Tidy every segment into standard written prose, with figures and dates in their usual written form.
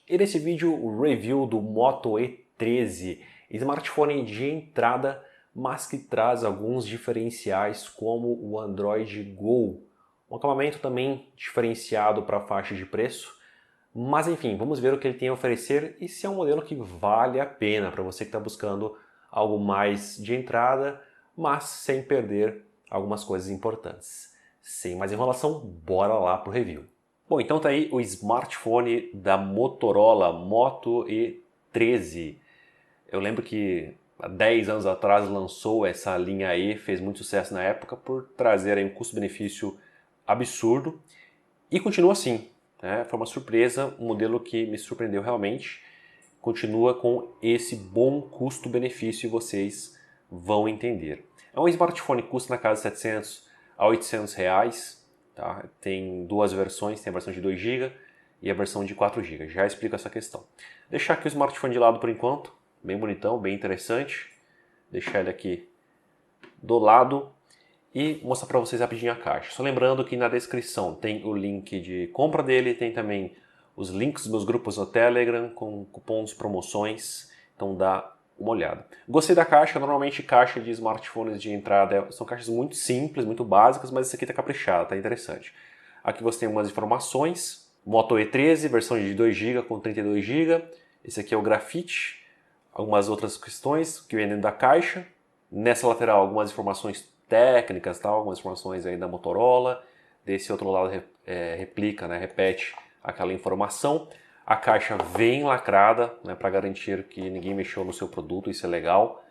E nesse vídeo, o review do Moto E13, smartphone de entrada, mas que traz alguns diferenciais como o Android Go, um acabamento também diferenciado para a faixa de preço. Mas enfim, vamos ver o que ele tem a oferecer e se é um modelo que vale a pena para você que está buscando algo mais de entrada, mas sem perder algumas coisas importantes. Sem mais enrolação, bora lá para o review. Bom, então tá aí o smartphone da Motorola Moto E13. Eu lembro que há 10 anos atrás lançou essa linha E, fez muito sucesso na época por trazer aí um custo-benefício absurdo e continua assim, né? Foi uma surpresa, um modelo que me surpreendeu realmente. Continua com esse bom custo-benefício e vocês vão entender. É um smartphone que custa na casa de 700 a 800 reais. Tá? Tem duas versões, tem a versão de 2 GB e a versão de 4 GB. Já explico essa questão. Deixar aqui o smartphone de lado por enquanto, bem bonitão, bem interessante. Deixar ele aqui do lado e mostrar para vocês rapidinho a caixa. Só lembrando que na descrição tem o link de compra dele, tem também os links dos meus grupos no Telegram com cupons, promoções, então dá uma olhada. Gostei da caixa, normalmente caixa de smartphones de entrada são caixas muito simples, muito básicas, mas esse aqui tá caprichado, tá interessante. Aqui você tem algumas informações, Moto E13, versão de 2 GB com 32 GB, esse aqui é o grafite, algumas outras questões que vem dentro da caixa, nessa lateral algumas informações técnicas, tal, algumas informações aí da Motorola, desse outro lado replica, né, repete aquela informação. A caixa vem lacrada, né, para garantir que ninguém mexeu no seu produto, isso é legal.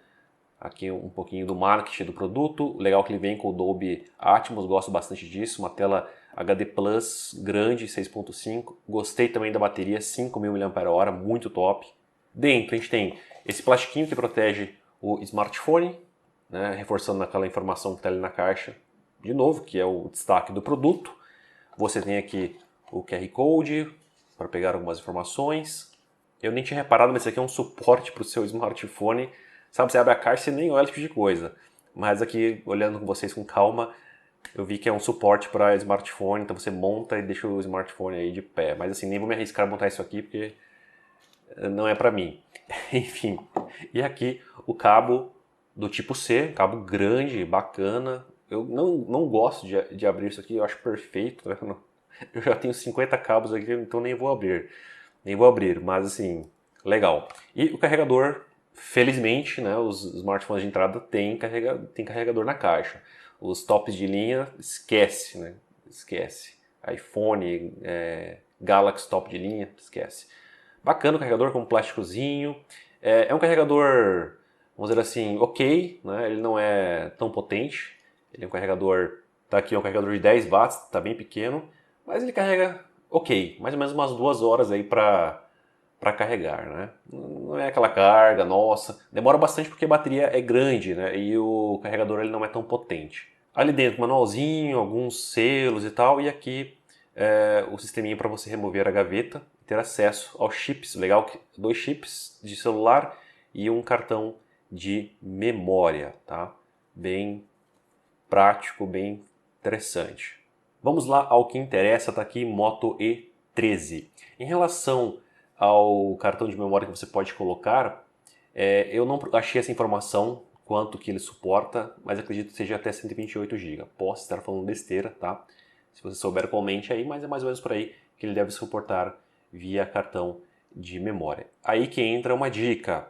Aqui um pouquinho do marketing do produto, legal que ele vem com o Dolby Atmos, gosto bastante disso, uma tela HD Plus grande, 6.5, gostei também da bateria, 5.000 mAh, muito top. Dentro a gente tem esse plastiquinho que protege o smartphone, né, reforçando aquela informação que está ali na caixa, de novo, que é o destaque do produto. Você tem aqui o QR Code para pegar algumas informações. Eu nem tinha reparado, mas isso aqui é um suporte para o seu smartphone. Sabe, você abre a caixa e nem olha esse tipo de coisa. Mas aqui, olhando com vocês com calma, eu vi que é um suporte para smartphone, então você monta e deixa o smartphone aí de pé. Mas assim, nem vou me arriscar a montar isso aqui, porque não é para mim. Enfim, e aqui o cabo do tipo C, cabo grande, bacana. Eu não gosto de abrir isso aqui, eu acho perfeito. Né? Eu já tenho 50 cabos aqui, então nem vou abrir. Nem vou abrir, mas assim, legal. E o carregador, felizmente, né, os smartphones de entrada têm carregador na caixa. Os tops de linha, esquece, né? Esquece. iPhone, Galaxy top de linha, esquece. Bacana o carregador com um plásticozinho. É um carregador, vamos dizer assim, ok, né? Ele não é tão potente. Ele é um carregador, tá aqui, é um carregador de 10 watts, tá bem pequeno, mas ele carrega ok, mais ou menos umas 2 horas aí para carregar, né? Não é aquela carga, nossa, demora bastante porque a bateria é grande, né? E o carregador ele não é tão potente. Ali dentro, manualzinho, alguns selos e tal, e aqui o sisteminha para você remover a gaveta e ter acesso aos chips. Legal que 2 chips de celular e um cartão de memória, tá? Bem prático, bem interessante. Vamos lá ao que interessa, tá aqui Moto E13. Em relação ao cartão de memória que você pode colocar, eu não achei essa informação, quanto que ele suporta, mas acredito que seja até 128 GB. Posso estar falando besteira, tá? Se você souber, comente aí, mas é mais ou menos por aí que ele deve suportar via cartão de memória. Aí que entra uma dica.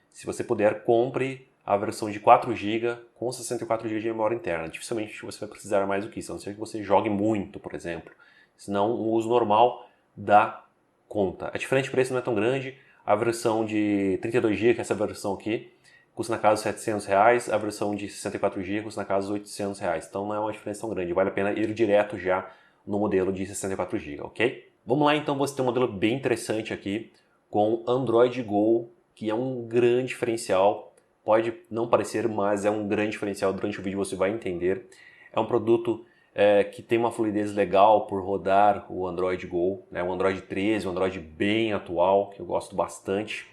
Se você puder, compre a versão de 4 GB com 64 GB de memória interna. Dificilmente você vai precisar mais do que isso, a não ser que você jogue muito, por exemplo. Senão, o uso normal dá conta. A diferença de preço não é tão grande. A versão de 32 GB, que é essa versão aqui, custa na casa de 700 reais. A versão de 64 GB custa na casa de 800 reais. Então não é uma diferença tão grande. Vale a pena ir direto já no modelo de 64 GB, ok? Vamos lá, então, você tem um modelo bem interessante aqui com Android Go, que é um grande diferencial. Pode não parecer, mas é um grande diferencial. Durante o vídeo você vai entender. É um produto que tem uma fluidez legal por rodar o Android Go, né? O Android 13, um Android bem atual, que eu gosto bastante.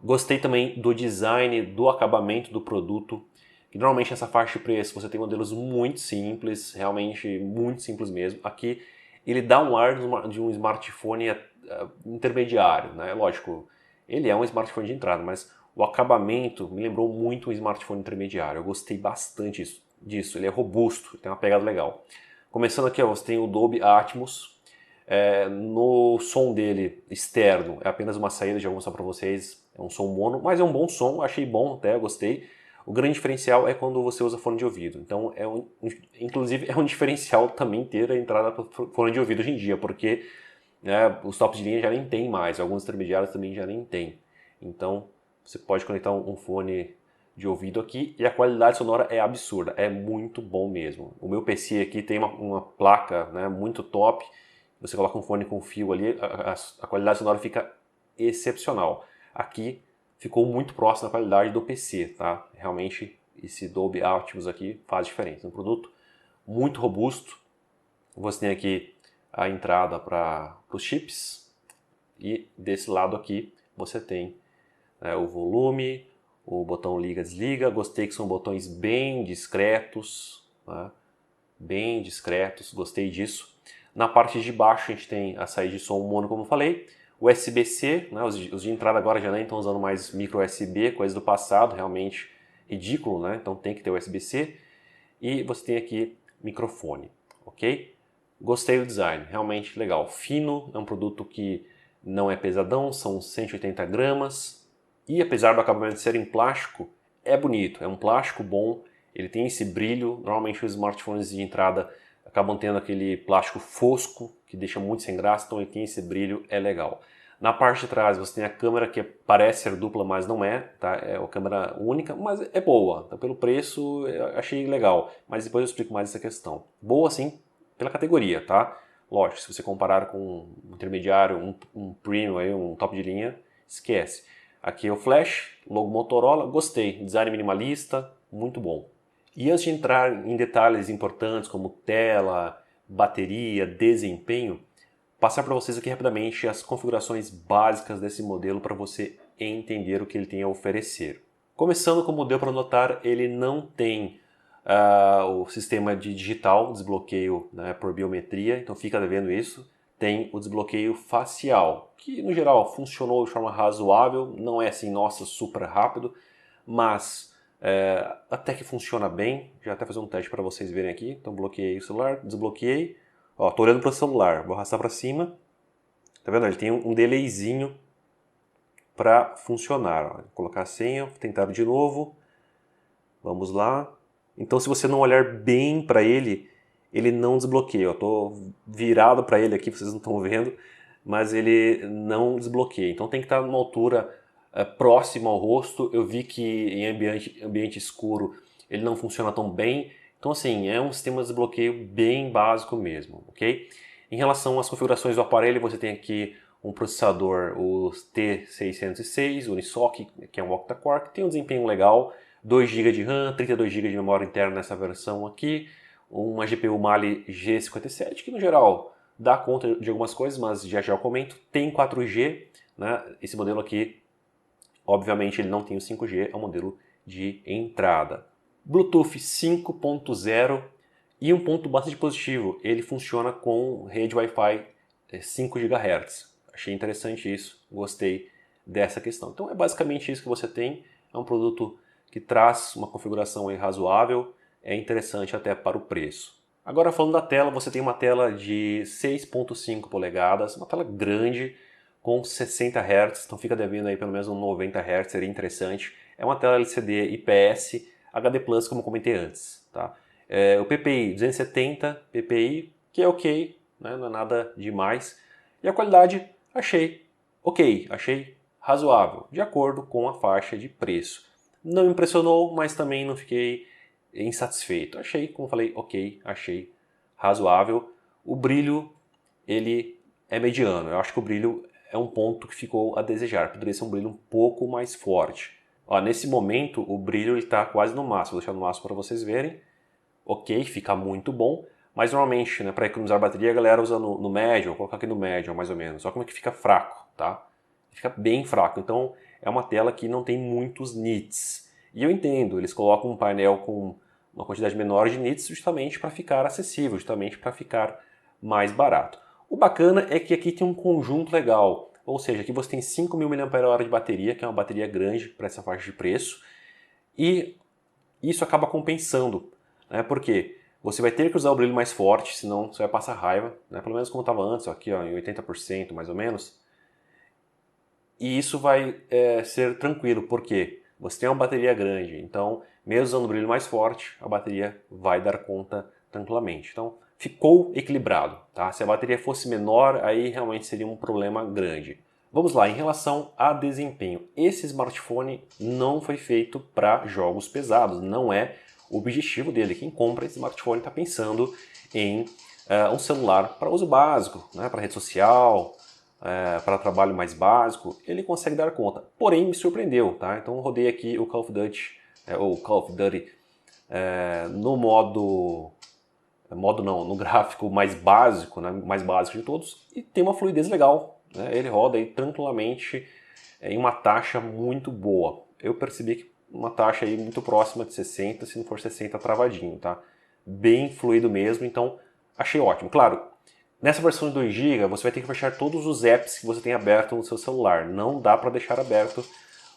Gostei também do design, do acabamento do produto. Que normalmente nessa faixa de preço você tem modelos muito simples, realmente muito simples mesmo. Aqui ele dá um ar de um smartphone intermediário, né? Lógico, ele é um smartphone de entrada, mas o acabamento me lembrou muito um smartphone intermediário. Eu gostei bastante disso. Ele é robusto, tem uma pegada legal. Começando aqui, ó, você tem o Dolby Atmos. No som dele externo é apenas uma saída, já vou mostrar para vocês, é um som mono, mas é um bom som, achei bom até, gostei. O grande diferencial é quando você usa fone de ouvido, então inclusive é um diferencial também ter a entrada para fone de ouvido hoje em dia, porque os tops de linha já nem tem mais, alguns intermediários também já nem tem. Então você pode conectar um fone de ouvido aqui e a qualidade sonora é absurda, é muito bom mesmo. O meu PC aqui tem uma placa, né, muito top. Você coloca um fone com fio ali, a qualidade sonora fica excepcional. Aqui ficou muito próximo da qualidade do PC, tá? Realmente esse Dolby Atmos aqui faz diferença. É um produto muito robusto. Você tem aqui a entrada para os chips e desse lado aqui você tem o volume, o botão liga-desliga. Gostei que são botões bem discretos, né? Bem discretos, gostei disso. Na parte de baixo a gente tem a saída de som mono, como eu falei. USB-C, né? Os de entrada agora já nem estão usando mais micro USB, coisa do passado, realmente ridículo, né? Então tem que ter USB-C. E você tem aqui microfone, ok? Gostei do design, realmente legal. Fino, é um produto que não é pesadão, são 180 gramas. E apesar do acabamento ser em plástico, é bonito, é um plástico bom. Ele tem esse brilho, normalmente os smartphones de entrada acabam tendo aquele plástico fosco, que deixa muito sem graça, então ele tem esse brilho, é legal. Na parte de trás você tem a câmera que parece ser dupla, mas não é, tá? É uma câmera única, mas é boa. Então, pelo preço, eu achei legal, mas depois eu explico mais essa questão. Boa sim, pela categoria, tá? Lógico, se você comparar com um intermediário, um premium, aí, um top de linha, esquece. Aqui é o flash, logo Motorola, gostei, design minimalista, muito bom. E antes de entrar em detalhes importantes como tela, bateria, desempenho, passar para vocês aqui rapidamente as configurações básicas desse modelo para você entender o que ele tem a oferecer. Começando, como deu para notar, ele não tem o sistema de digital, desbloqueio, né, por biometria, então fica devendo isso. Tem o desbloqueio facial, que no geral funcionou de forma razoável, não é assim, nossa, super rápido, mas até que funciona bem. Já até fazer um teste para vocês verem aqui. Então bloqueei o celular, desbloqueei. Ó, tô olhando para o celular, vou arrastar para cima. Tá vendo? Ele tem um delayzinho para funcionar. Ó. Vou colocar a senha, tentar de novo. Vamos lá. Então se você não olhar bem para ele, ele não desbloqueia. Eu tô virado para ele aqui, vocês não estão vendo, mas ele não desbloqueia. Então tem que estar numa altura próximo ao rosto. Eu vi que em ambiente escuro ele não funciona tão bem. Então assim, é um sistema de desbloqueio bem básico mesmo, ok? Em relação às configurações do aparelho, você tem aqui um processador, o T606 Unisoc, que é um octa-core, que tem um desempenho legal, 2 GB de RAM, 32 GB de memória interna nessa versão aqui, uma GPU Mali G57, que no geral dá conta de algumas coisas, mas já eu comento. Tem 4G, né? Esse modelo aqui, obviamente ele não tem o 5G, é um modelo de entrada. Bluetooth 5.0 e um ponto bastante positivo, ele funciona com rede Wi-Fi 5 GHz. Achei interessante isso, gostei dessa questão. Então é basicamente isso que você tem, é um produto que traz uma configuração aí razoável, é interessante até para o preço. Agora falando da tela, você tem uma tela de 6.5 polegadas, uma tela grande com 60 Hz, então fica devendo aí pelo menos um 90 Hz, seria interessante. É uma tela LCD IPS HD+, como comentei antes. Tá? O PPI 270 PPI, que é ok, né? Não é nada demais. E a qualidade achei ok, achei razoável, de acordo com a faixa de preço. Não me impressionou, mas também não fiquei insatisfeito. Achei, como falei, ok, achei razoável. O brilho, ele é mediano. Eu acho que o brilho é um ponto que ficou a desejar. Poderia ser um brilho um pouco mais forte. Ó, nesse momento, o brilho está quase no máximo. Vou deixar no máximo para vocês verem. Ok, fica muito bom. Mas normalmente, né, para economizar bateria, a galera usa no médio. Vou colocar aqui no médio, mais ou menos. Olha como é que fica fraco, tá? Fica bem fraco. Então, é uma tela que não tem muitos nits. E eu entendo, eles colocam um painel com uma quantidade menor de nits justamente para ficar acessível, justamente para ficar mais barato. O bacana é que aqui tem um conjunto legal, ou seja, aqui você tem 5.000 mAh de bateria, que é uma bateria grande para essa faixa de preço, e isso acaba compensando, né? Porque você vai ter que usar o brilho mais forte, senão você vai passar raiva, né? Pelo menos como estava antes, ó, aqui ó, em 80% mais ou menos. E isso vai ser tranquilo, porque você tem uma bateria grande, então mesmo usando o brilho mais forte, a bateria vai dar conta tranquilamente. Então ficou equilibrado, tá? Se a bateria fosse menor, aí realmente seria um problema grande. Vamos lá, em relação a desempenho. Esse smartphone não foi feito para jogos pesados, não é o objetivo dele. Quem compra esse smartphone está pensando em um celular para uso básico, né? Para rede social, para trabalho mais básico, ele consegue dar conta. Porém, me surpreendeu, tá? Então eu rodei aqui o Call of Duty, no modo não, no gráfico mais básico, né? Mais básico de todos, e tem uma fluidez legal, né? Ele roda aí tranquilamente em uma taxa muito boa. Eu percebi que uma taxa aí muito próxima de 60, se não for 60 travadinho, tá? Bem fluido mesmo, então achei ótimo. Claro, nessa versão de 2 GB, você vai ter que fechar todos os apps que você tem aberto no seu celular. Não dá para deixar aberto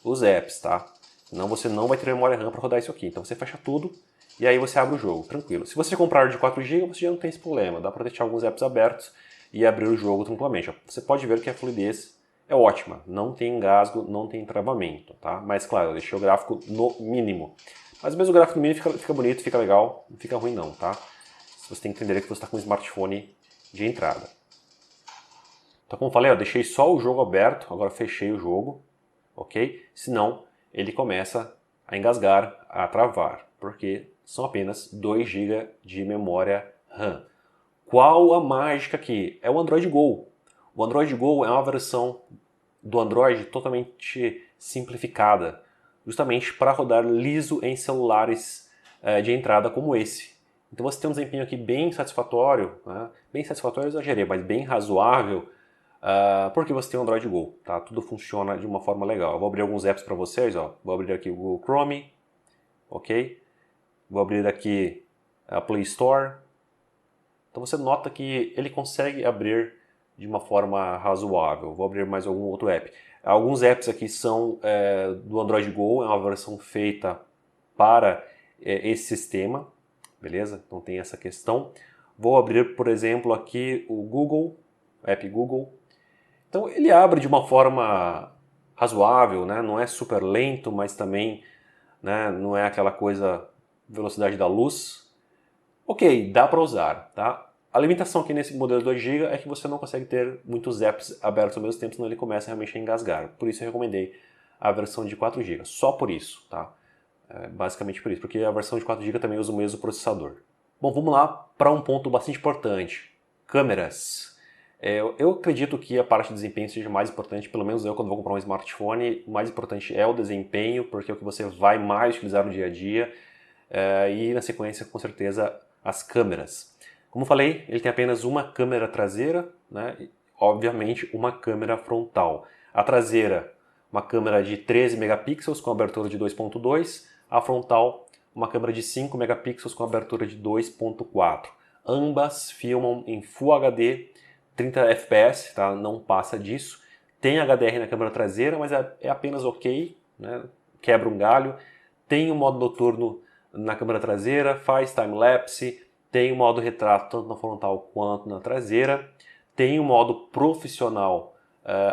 os apps, tá? Senão você não vai ter memória RAM para rodar isso aqui. Então você fecha tudo e aí você abre o jogo, tranquilo. Se você comprar de 4 GB, você já não tem esse problema. Dá para deixar alguns apps abertos e abrir o jogo tranquilamente. Você pode ver que a fluidez é ótima. Não tem engasgo, não tem travamento, tá? Mas claro, eu deixei o gráfico no mínimo. Mas mesmo o gráfico no mínimo fica bonito, fica legal, não fica ruim não, tá? Você tem que entender que você está com um smartphone de entrada. Então, como eu falei, eu deixei só o jogo aberto, agora fechei o jogo, ok? Senão ele começa a engasgar, a travar, porque são apenas 2 GB de memória RAM. Qual a mágica aqui? É o Android Go. O Android Go é uma versão do Android totalmente simplificada, justamente para rodar liso em celulares de entrada como esse. Então você tem um desempenho aqui bem satisfatório, né? Bem satisfatório eu exagerei, mas bem razoável, porque você tem o Android Go, tá? Tudo funciona de uma forma legal. Eu vou abrir alguns apps para vocês, ó. Vou abrir aqui o Google Chrome, ok? Vou abrir aqui a Play Store. Então você nota que ele consegue abrir de uma forma razoável. Vou abrir mais algum outro app. Alguns apps aqui são do Android Go, é uma versão feita para esse sistema, beleza? Então tem essa questão. Vou abrir, por exemplo, aqui o Google, app Google. Então ele abre de uma forma razoável, né? Não é super lento, mas também, né, não é aquela coisa velocidade da luz. Ok, dá para usar, tá? A limitação aqui nesse modelo 2 GB é que você não consegue ter muitos apps abertos ao mesmo tempo, senão ele começa realmente a engasgar. Por isso eu recomendei a versão de 4 GB, só por isso, tá? Basicamente por isso, porque a versão de 4 GB também usa o mesmo processador. Bom, vamos lá para um ponto bastante importante. Câmeras. Eu acredito que a parte de desempenho seja mais importante, pelo menos eu quando vou comprar um smartphone, o mais importante é o desempenho, porque é o que você vai mais utilizar no dia a dia, e na sequência, com certeza, as câmeras. Como eu falei, ele tem apenas uma câmera traseira, né? E, obviamente uma câmera frontal. A traseira, uma câmera de 13 megapixels com abertura de 2.2, a frontal, uma câmera de 5 megapixels com abertura de 2.4. Ambas filmam em Full HD, 30 fps, tá? Não passa disso. Tem HDR na câmera traseira, mas é apenas ok, né? Quebra um galho. Tem o modo noturno na câmera traseira, faz time-lapse, tem o modo retrato tanto na frontal quanto na traseira, tem o modo profissional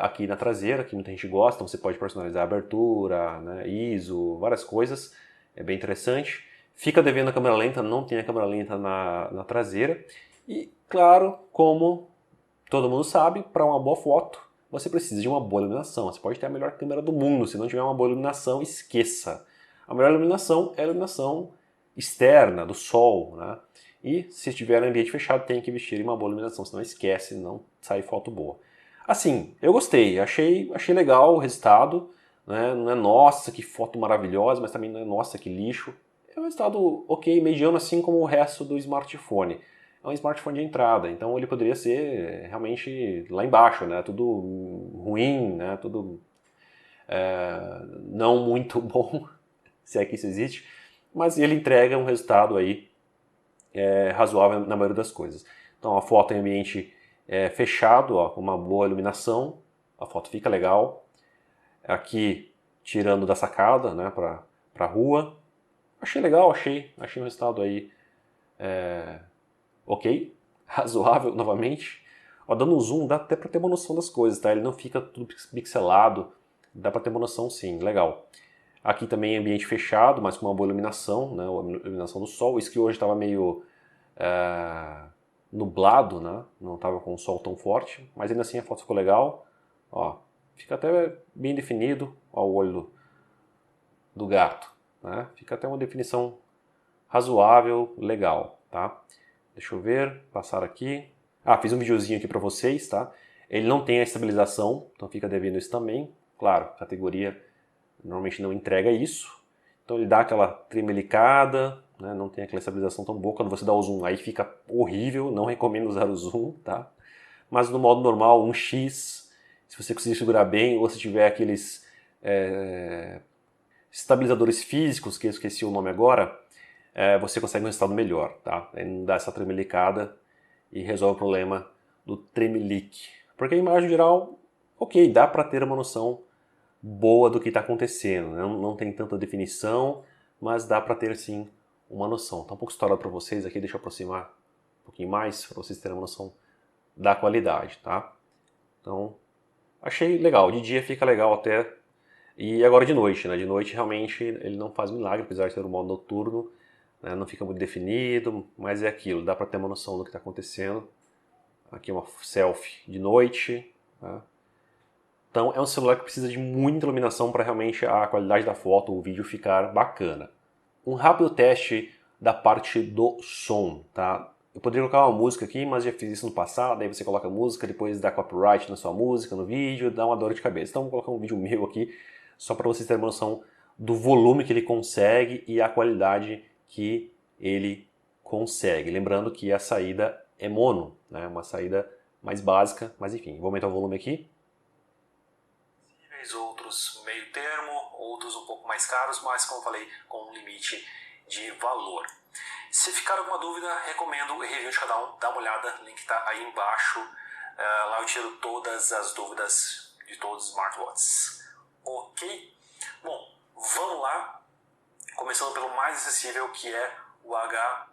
aqui na traseira, que muita gente gosta, então você pode personalizar a abertura, né, ISO, várias coisas, é bem interessante. Fica devendo a câmera lenta, não tem a câmera lenta na traseira. E claro, como todo mundo sabe, para uma boa foto você precisa de uma boa iluminação. Você pode ter a melhor câmera do mundo, se não tiver uma boa iluminação, esqueça. A melhor iluminação é a iluminação externa, do sol, né? E se estiver em ambiente fechado, tem que investir em uma boa iluminação, senão esquece, não sai foto boa. Assim, eu gostei, achei legal o resultado, né? Não é nossa, que foto maravilhosa, mas também não é nossa, que lixo. É um resultado ok, mediano, assim como o resto do smartphone. É um smartphone de entrada, então ele poderia ser realmente lá embaixo, né? Tudo ruim, né? Tudo não muito bom, se é que isso existe, mas ele entrega um resultado aí razoável na maioria das coisas. Então a foto em ambiente fechado, ó, com uma boa iluminação, a foto fica legal. Aqui, tirando da sacada, né, para a rua. Achei legal, achei um resultado aí ok, razoável novamente. Ó, dando um zoom dá até para ter uma noção das coisas, tá? Ele não fica tudo pixelado, dá para ter uma noção sim, legal. Aqui também ambiente fechado, mas com uma boa iluminação, né, a iluminação do sol. Isso que hoje estava meio nublado, né, não estava com o sol tão forte, mas ainda assim a foto ficou legal. Ó, fica até bem definido, ó, o olho do gato, né? Fica até uma definição razoável, legal, tá? Deixa eu ver, passar aqui. Ah, fiz um videozinho aqui para vocês, tá? Ele não tem a estabilização, então fica devendo isso também. Claro, a categoria normalmente não entrega isso. Então ele dá aquela tremelicada, né? Não tem aquela estabilização tão boa. Quando você dá o zoom, aí fica horrível, não recomendo usar o zoom, tá? Mas no modo normal, 1x, se você conseguir segurar bem, ou se tiver aqueles estabilizadores físicos, que eu esqueci o nome agora, você consegue um resultado melhor, tá? Ele não dá essa tremelicada e resolve o problema do tremelique. Porque a imagem geral, ok, dá para ter uma noção boa do que está acontecendo, né? Não tem tanta definição, mas dá para ter sim uma noção. Tá um pouco estourado para vocês aqui, deixa eu aproximar um pouquinho mais para vocês terem uma noção da qualidade, tá? Então, achei legal. De dia fica legal até. E agora de noite, né? De noite realmente ele não faz milagre, apesar de ter um modo noturno, né? Não fica muito definido, mas é aquilo, dá para ter uma noção do que está acontecendo. Aqui uma selfie de noite, tá? Então é um celular que precisa de muita iluminação para realmente a qualidade da foto, o vídeo ficar bacana. Um rápido teste da parte do som, tá? Eu poderia colocar uma música aqui, mas já fiz isso no passado, aí você coloca a música, depois dá copyright na sua música, no vídeo, dá uma dor de cabeça. Então vou colocar um vídeo meu aqui, só para vocês terem uma noção do volume que ele consegue e a qualidade que ele consegue. Lembrando que a saída é mono, né? Uma saída mais básica, mas enfim, vou aumentar o volume aqui. Outros meio termo, outros um pouco mais caros, mas como eu falei, com um limite de valor. Se ficar alguma dúvida, recomendo o review de cada um, dá uma olhada, o link está aí embaixo. Lá eu tiro todas as dúvidas de todos os smartwatches. Ok? Bom, vamos lá. Começando pelo mais acessível, que é o H.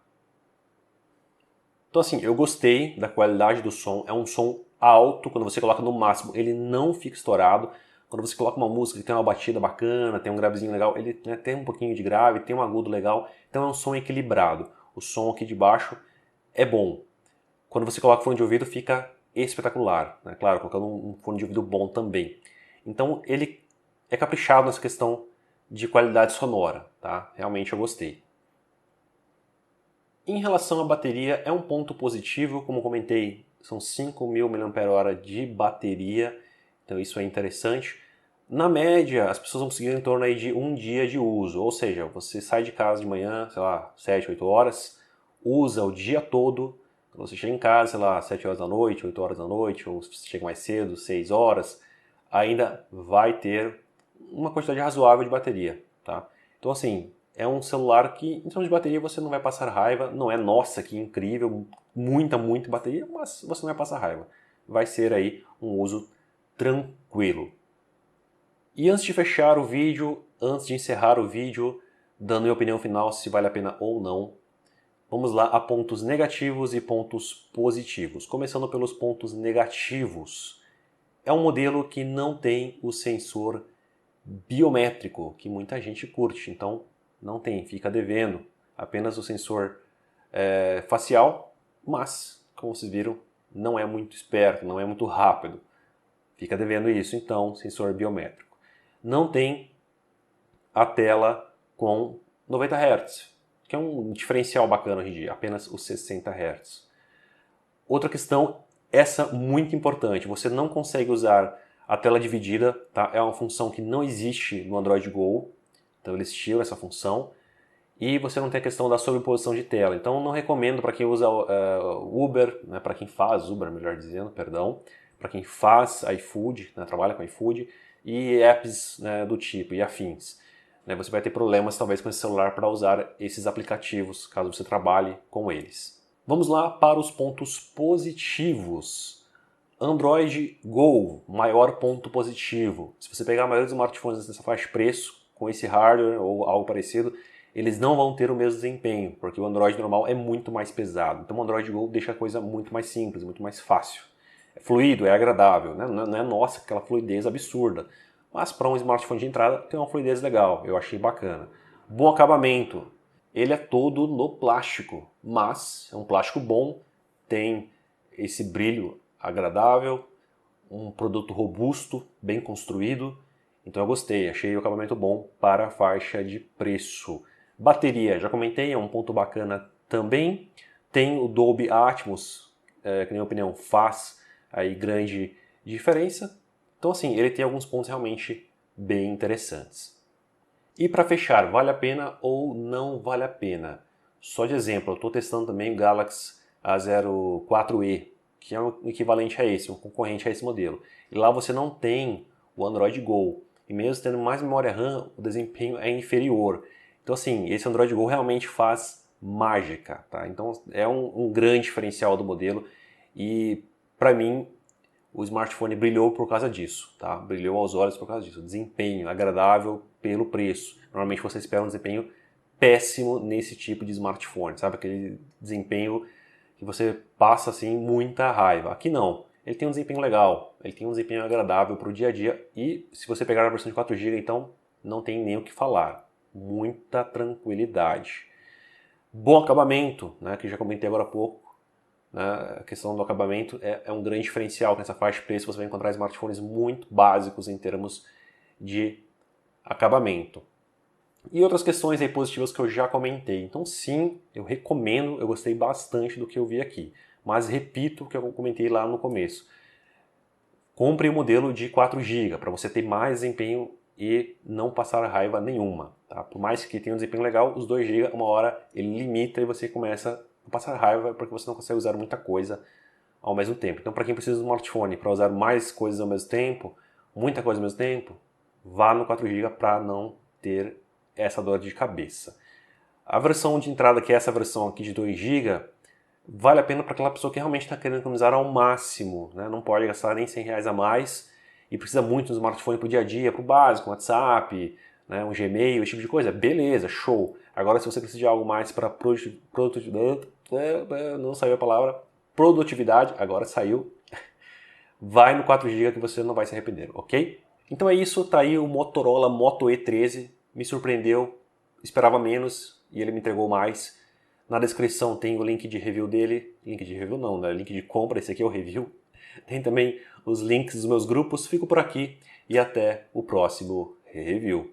Então assim, eu gostei da qualidade do som, é um som alto, quando você coloca no máximo, ele não fica estourado. Quando você coloca uma música que tem uma batida bacana, tem um gravezinho legal, ele, né, tem um pouquinho de grave, tem um agudo legal, então é um som equilibrado. O som aqui de baixo é bom. Quando você coloca fone de ouvido fica espetacular, né? Claro, colocando um fone de ouvido bom também. Então ele é caprichado nessa questão de qualidade sonora, tá? Realmente eu gostei. Em relação à bateria, é um ponto positivo, como comentei, são 5.000 mAh de bateria, então isso é interessante. Na média, as pessoas vão conseguir em torno aí de um dia de uso, ou seja, você sai de casa de manhã, sei lá, 7, 8 horas, usa o dia todo, quando você chega em casa, sei lá, 7 horas da noite, 8 horas da noite, ou se você chega mais cedo, 6 horas, ainda vai ter uma quantidade razoável de bateria, tá? Então assim, é um celular que, em termos de bateria, você não vai passar raiva, não é, nossa, que incrível, muita bateria, mas você não vai passar raiva. Vai ser aí um uso tranquilo. E antes de fechar o vídeo, antes de encerrar o vídeo, dando minha opinião final se vale a pena ou não, vamos lá a pontos negativos e pontos positivos. Começando pelos pontos negativos. É um modelo que não tem o sensor biométrico, que muita gente curte, então não tem, fica devendo. Apenas o sensor facial, mas, como vocês viram, não é muito esperto, não é muito rápido. Fica devendo isso, então, sensor biométrico. Não tem a tela com 90 Hz, que é um diferencial bacana hoje em dia, apenas os 60 Hz. Outra questão, essa muito importante, você não consegue usar a tela dividida, tá? É uma função que não existe no Android Go, então eles tiram essa função. E você não tem a questão da sobreposição de tela. Então não recomendo para quem usa Uber, né, para quem faz Uber, melhor dizendo, perdão, para quem faz iFood, né, trabalha com iFood, e apps, né, do tipo, e afins. Né, você vai ter problemas talvez com esse celular para usar esses aplicativos, caso você trabalhe com eles. Vamos lá para os pontos positivos. Android Go, maior ponto positivo. Se você pegar a maioria dos smartphones nessa faixa de preço, com esse hardware ou algo parecido, eles não vão ter o mesmo desempenho, porque o Android normal é muito mais pesado. Então o Android Go deixa a coisa muito mais simples, muito mais fácil. É fluido, é agradável, né? Não é nossa, aquela fluidez absurda. Mas para um smartphone de entrada tem uma fluidez legal, eu achei bacana. Bom acabamento. Ele é todo no plástico, mas é um plástico bom, tem esse brilho agradável, um produto robusto, bem construído. Então eu gostei, achei o acabamento bom para a faixa de preço. Bateria, já comentei, é um ponto bacana também. Tem o Dolby Atmos, que na minha opinião faz aí grande diferença. Então assim, ele tem alguns pontos realmente bem interessantes. E para fechar, vale a pena ou não vale a pena? Só de exemplo, eu estou testando também o Galaxy A04e, que é um equivalente a esse, um concorrente a esse modelo. E lá você não tem o Android Go. E mesmo tendo mais memória RAM, o desempenho é inferior. Então assim, esse Android Go realmente faz mágica, tá? Então é um grande diferencial do modelo e para mim o smartphone brilhou por causa disso, tá? Brilhou aos olhos por causa disso. Desempenho agradável pelo preço. Normalmente você espera um desempenho péssimo nesse tipo de smartphone, sabe? Aquele desempenho que você passa assim muita raiva. Aqui não. Ele tem um desempenho legal, ele tem um desempenho agradável para o dia a dia e se você pegar a versão de 4 GB, então não tem nem o que falar. Muita tranquilidade. Bom acabamento, né, que já comentei agora há pouco. Né, a questão do acabamento é um grande diferencial. Nessa faixa de preço você vai encontrar smartphones muito básicos em termos de acabamento. E outras questões aí positivas que eu já comentei. Então sim, eu recomendo, eu gostei bastante do que eu vi aqui. Mas repito o que eu comentei lá no começo. Compre o modelo de 4 GB para você ter mais desempenho e não passar raiva nenhuma. Tá? Por mais que tenha um desempenho legal, os 2 GB, uma hora ele limita e você começa a passar raiva porque você não consegue usar muita coisa ao mesmo tempo. Então para quem precisa de um smartphone para usar mais coisas ao mesmo tempo, muita coisa ao mesmo tempo, vá no 4 GB para não ter essa dor de cabeça. A versão de entrada, que é essa versão aqui de 2 GB, vale a pena para aquela pessoa que realmente está querendo economizar ao máximo, né? Não pode gastar nem R$100 a mais e precisa muito do smartphone para o dia a dia, para o básico, um WhatsApp, né? Um Gmail, esse tipo de coisa. Beleza, show. Agora se você precisa de algo mais para produtividade, não saiu a palavra, produtividade, agora saiu, vai no 4 GB que você não vai se arrepender, ok? Então é isso, tá aí o Motorola Moto E13, me surpreendeu, esperava menos e ele me entregou mais. Na descrição tem o link de review dele, link de review não, né? Link de compra, esse aqui é o review. Tem também os links dos meus grupos, fico por aqui e até o próximo review.